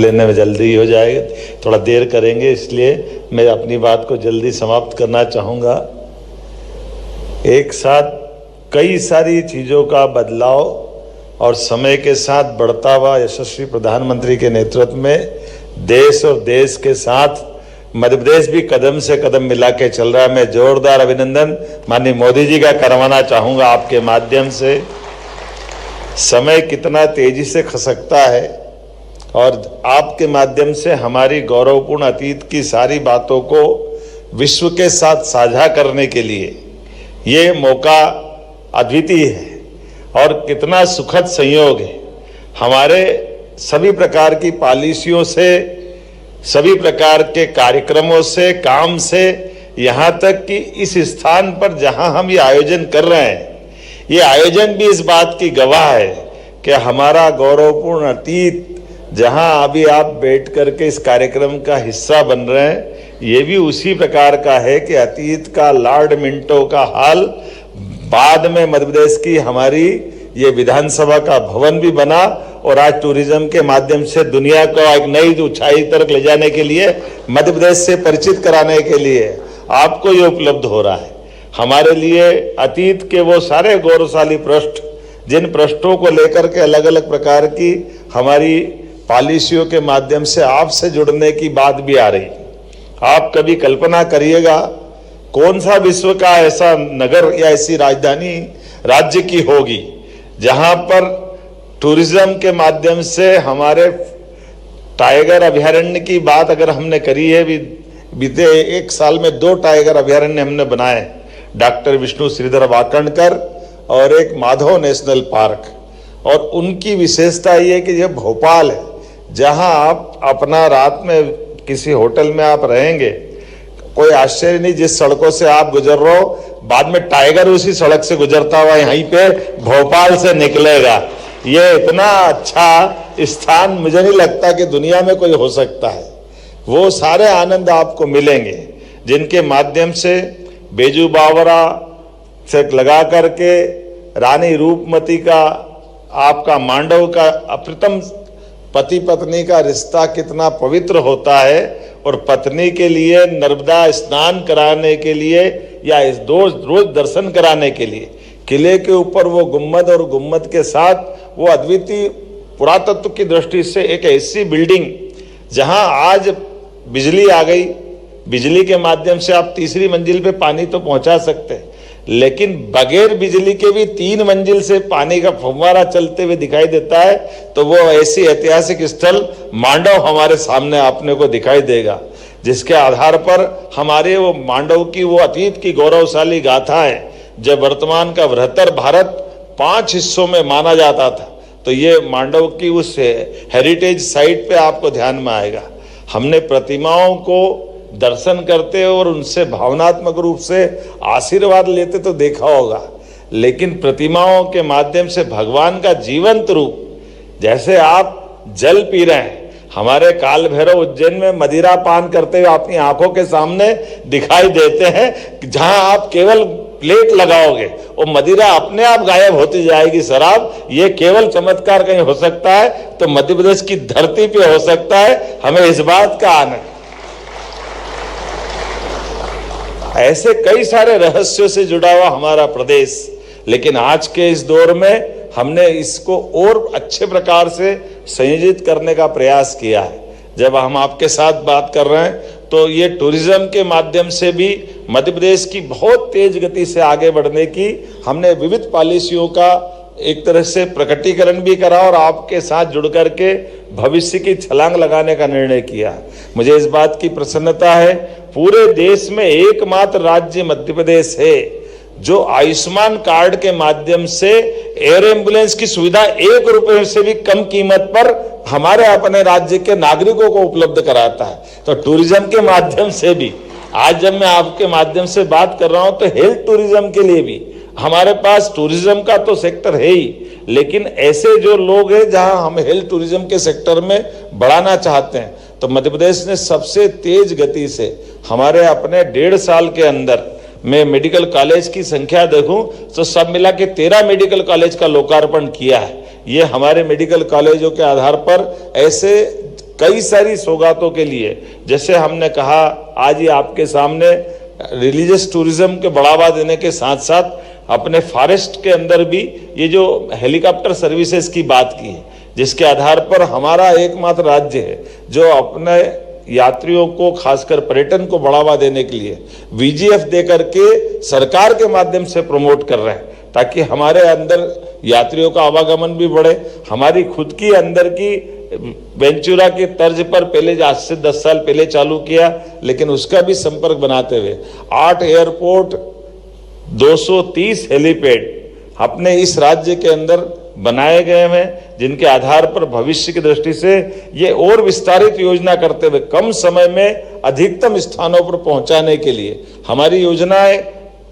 लेने में जल्दी हो जाएगा, थोड़ा देर करेंगे, इसलिए मैं अपनी बात को जल्दी समाप्त करना चाहूँगा। एक साथ कई सारी चीज़ों का बदलाव और समय के साथ बढ़ता हुआ यशस्वी प्रधानमंत्री के नेतृत्व में देश और देश के साथ मध्य प्रदेश भी कदम से कदम मिला के चल रहा है। मैं जोरदार अभिनंदन माननीय मोदी जी का करवाना चाहूँगा आपके माध्यम से। समय कितना तेजी से खसकता है और आपके माध्यम से हमारी गौरवपूर्ण अतीत की सारी बातों को विश्व के साथ साझा करने के लिए ये मौका अद्वितीय है और कितना सुखद संयोग है। हमारे सभी प्रकार की पॉलिसियों से, सभी प्रकार के कार्यक्रमों से, काम से, यहाँ तक कि इस स्थान पर जहाँ हम ये आयोजन कर रहे हैं, ये आयोजन भी इस बात की गवाह है कि हमारा गौरवपूर्ण अतीत जहाँ अभी आप बैठ करके इस कार्यक्रम का हिस्सा बन रहे हैं, ये भी उसी प्रकार का है कि अतीत का लॉर्ड मिंटो का हाल बाद में मध्य प्रदेश की हमारी ये विधानसभा का भवन भी बना और आज टूरिज्म के माध्यम से दुनिया को एक नई ऊंचाई तक ले जाने के लिए, मध्य प्रदेश से परिचित कराने के लिए आपको ये उपलब्ध हो रहा है। हमारे लिए अतीत के वो सारे गौरवशाली पृष्ठ, जिन पृष्ठों को लेकर के अलग अलग प्रकार की हमारी पॉलिसियों के माध्यम से आपसे जुड़ने की बात भी आ रही। आप कभी कल्पना करिएगा कौन सा विश्व का ऐसा नगर या ऐसी राजधानी राज्य की होगी जहां पर टूरिज्म के माध्यम से हमारे टाइगर अभयारण्य की बात अगर हमने करी है, बीते एक साल में 2 टाइगर अभयारण्य हमने बनाए, डॉक्टर विष्णु श्रीधर वाकणकर और एक माधव नेशनल पार्क। और उनकी विशेषता ये है कि यह भोपाल है, जहां आप अपना रात में किसी होटल में आप रहेंगे, कोई आश्चर्य नहीं जिस सड़कों से आप गुजर रहे हो, बाद में टाइगर उसी सड़क से गुजरता हुआ यहीं पे भोपाल से निकलेगा। ये इतना अच्छा स्थान मुझे नहीं लगता कि दुनिया में कोई हो सकता है। वो सारे आनंद आपको मिलेंगे जिनके माध्यम से बेजू बावरा से लगा करके रानी रूपमती का, आपका मांडव का अप्रतिम पति पत्नी का रिश्ता कितना पवित्र होता है, और पत्नी के लिए नर्मदा स्नान कराने के लिए या इस रोज दर्शन कराने के लिए किले के ऊपर वो गुम्बद और गुम्बद के साथ वो अद्वितीय पुरातत्व की दृष्टि से एक ऐसी बिल्डिंग जहां आज बिजली आ गई, बिजली के माध्यम से आप 3री मंजिल पे पानी तो पहुंचा सकते हैं, लेकिन बगैर बिजली के भी 3 मंजिल से पानी का फव्वारा चलते हुए दिखाई देता है। तो वो ऐसी ऐतिहासिक स्थल मांडव हमारे सामने आपने को दिखाई देगा, जिसके आधार पर हमारे वो मांडव की वो अतीत की गौरवशाली गाथा है। जब वर्तमान का बृहत्तर भारत 5 हिस्सों में माना जाता था, तो ये मांडव की उस हेरिटेज साइट पे आपको ध्यान में आएगा। हमने प्रतिमाओं को दर्शन करते और उनसे भावनात्मक रूप से आशीर्वाद लेते तो देखा होगा, लेकिन प्रतिमाओं के माध्यम से भगवान का जीवंत रूप, जैसे आप जल पी रहे हैं, हमारे काल भैरव उज्जैन में मदिरा पान करते हुए अपनी आंखों के सामने दिखाई देते हैं, जहां आप केवल प्लेट लगाओगे और मदिरा अपने आप गायब होती जाएगी। शराब, ये केवल चमत्कार कहीं हो सकता है तो मध्य प्रदेश की धरती पे हो सकता है। हमें इस बात का आनंद। ऐसे कई सारे रहस्यों से जुड़ा हुआ हमारा प्रदेश, लेकिन आज के इस दौर में हमने इसको और अच्छे प्रकार से संयोजित करने का प्रयास किया है। जब हम आपके साथ बात कर रहे हैं तो ये टूरिज्म के माध्यम से भी मध्य प्रदेश की बहुत तेज गति से आगे बढ़ने की हमने विविध पॉलिसियों का एक तरह से प्रकटीकरण भी करा और आपके साथ जुड़ करके भविष्य की छलांग लगाने का निर्णय किया। मुझे इस बात की प्रसन्नता है, पूरे देश में एकमात्र राज्य मध्य प्रदेश है जो आयुष्मान कार्ड के माध्यम से एयर एम्बुलेंस की सुविधा 1 रुपए से भी कम कीमत पर हमारे अपने राज्य के नागरिकों को उपलब्ध कराता है। तो टूरिज्म के माध्यम से भी आज जब मैं आपके माध्यम से बात कर रहा हूं तो हेल्थ टूरिज्म के लिए भी हमारे पास टूरिज्म का तो सेक्टर है ही, लेकिन ऐसे जो लोग हैं जहां हम हेल्थ टूरिज्म के सेक्टर में बढ़ाना चाहते हैं, तो मध्य प्रदेश ने सबसे तेज गति से हमारे अपने 1.5 साल के अंदर मैं मेडिकल कॉलेज की संख्या देखूं तो सब मिला के 13 मेडिकल कॉलेज का लोकार्पण किया है। ये हमारे मेडिकल कॉलेजों के आधार पर ऐसे कई सारी सौगातों के लिए, जैसे हमने कहा आज ही आपके सामने, रिलीजियस टूरिज्म के बढ़ावा देने के साथ साथ अपने फॉरेस्ट के अंदर भी ये जो हेलीकॉप्टर सर्विसेज की बात की है, जिसके आधार पर हमारा एकमात्र राज्य है जो अपने यात्रियों को, खासकर पर्यटन को बढ़ावा देने के लिए VGF दे करके सरकार के माध्यम से प्रमोट कर रहे हैं, ताकि हमारे अंदर यात्रियों का आवागमन भी बढ़े। हमारी खुद की अंदर की वेंचुरा के तर्ज पर पहले आज से 10 साल पहले चालू किया, लेकिन उसका भी संपर्क बनाते हुए 8 एयरपोर्ट, 230 हेलीपैड अपने इस राज्य के अंदर बनाए गए हैं, जिनके आधार पर भविष्य की दृष्टि से ये और विस्तारित योजना करते हुए कम समय में अधिकतम स्थानों पर पहुंचाने के लिए हमारी योजनाएं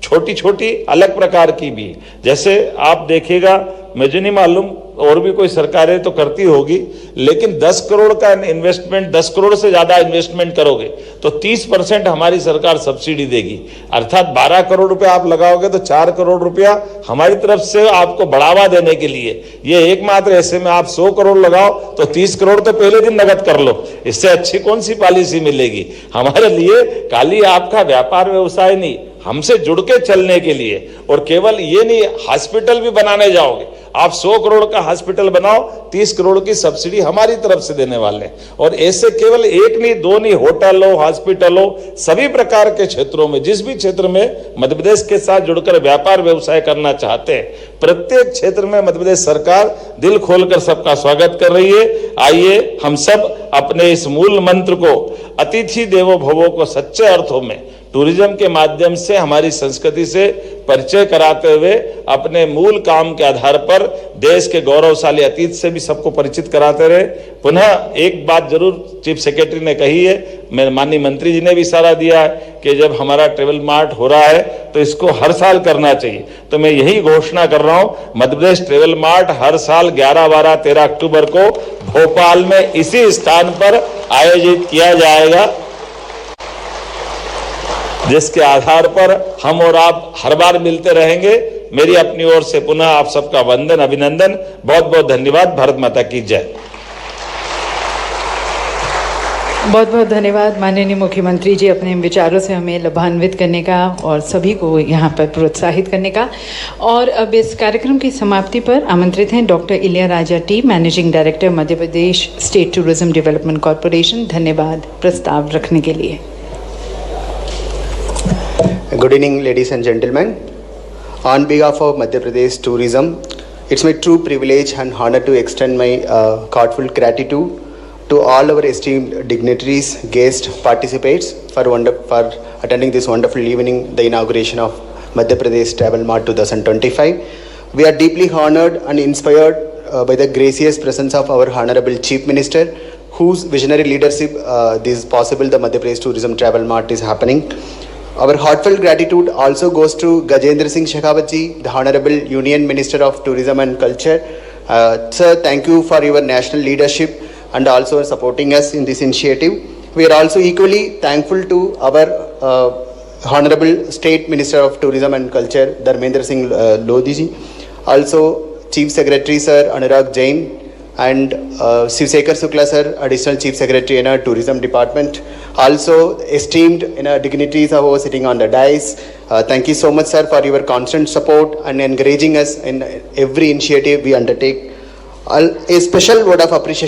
छोटी छोटी अलग प्रकार की भी, जैसे आप देखिएगा, मुझे नहीं मालूम और भी कोई सरकारें तो करती होगी, लेकिन 10 करोड़ का इन्वेस्टमेंट, 10 करोड़ से ज्यादा इन्वेस्टमेंट करोगे तो 30% हमारी सरकार सब्सिडी देगी, अर्थात 12 करोड़ रुपया आप लगाओगे तो 4 करोड़ रुपया हमारी तरफ से आपको बढ़ावा देने के लिए। ये एकमात्र ऐसे में आप 100 करोड़ लगाओ तो 30 करोड़ तो पहले दिन नगद कर लो, इससे अच्छी कौन सी पॉलिसी मिलेगी हमारे लिए। खाली आपका व्यापार व्यवसाय नहीं, हमसे जुड़ के चलने के लिए, और केवल ये नहीं, हॉस्पिटल भी बनाने जाओगे आप, 100 करोड़ का हॉस्पिटल बनाओ, 30 करोड़ की सब्सिडी हमारी तरफ से देने वाले हैं। और ऐसे केवल एक नहीं, दो नहीं, होटल हो, हॉस्पिटल हो, सभी प्रकार के क्षेत्रों में, जिस भी क्षेत्र में मध्य प्रदेश के साथ जुड़कर व्यापार व्यवसाय करना चाहते हैं, प्रत्येक क्षेत्र में मध्य प्रदेश सरकार दिल खोलकर सबका स्वागत कर रही है। आइए हम सब अपने इस मूल मंत्र को, अतिथि देवो भवो को सच्चे अर्थों में टूरिज्म के माध्यम से हमारी संस्कृति से परिचय कराते हुए अपने मूल काम के आधार पर देश के गौरवशाली अतीत से भी सबको परिचित कराते रहे। पुनः एक बात जरूर चीफ सेक्रेटरी ने कही है, मेरे माननीय मंत्री जी ने भी इशारा दिया है कि जब हमारा ट्रेवल मार्ट हो रहा है तो इसको हर साल करना चाहिए, तो मैं यही घोषणा कर रहा हूं, मध्य प्रदेश ट्रेवल मार्ट हर साल 11, 12, 13 अक्टूबर को भोपाल में इसी स्थान पर आयोजित किया जाएगा, जिसके आधार पर हम और आप हर बार मिलते रहेंगे। मेरी अपनी ओर से पुनः आप सबका वंदन, अभिनंदन, बहुत बहुत धन्यवाद। भारत माता की जय। बहुत बहुत धन्यवाद माननीय मुख्यमंत्री जी, अपने विचारों से हमें लाभान्वित करने का और सभी को यहाँ पर प्रोत्साहित करने का। और अब इस कार्यक्रम की समाप्ति पर आमंत्रित हैं doctor Ilaiyaraaja T, managing director Madhya Pradesh state tourism development corporation. धन्यवाद प्रस्ताव रखने के लिए। Good evening, ladies and gentlemen. On behalf of Madhya Pradesh Tourism, it's my true privilege and honor to extend my heartfelt gratitude to all our esteemed dignitaries, guests, participants for attending this wonderful evening, the inauguration of Madhya Pradesh Travel Mart 2025. We are deeply honored and inspired by the gracious presence of our Honorable Chief Minister, whose visionary leadership this is possible. The Madhya Pradesh Tourism Travel Mart is happening. Our heartfelt gratitude also goes to Gajendra Singh Shekhawat ji, the Honorable Union Minister of Tourism and Culture. Sir, thank you for your national leadership and also supporting us in this initiative. We are also equally thankful to our Honorable State Minister of Tourism and Culture, Dharmendra Singh Lodhi ji. Also Chief Secretary Sir Anurag Jain and Shivsekhar Shukla sir, Additional Chief Secretary in our Tourism Department. Also esteemed dignitaries who are sitting on the dais. Thank you so much sir for your constant support and encouraging us in every initiative we undertake. A special word of appreciation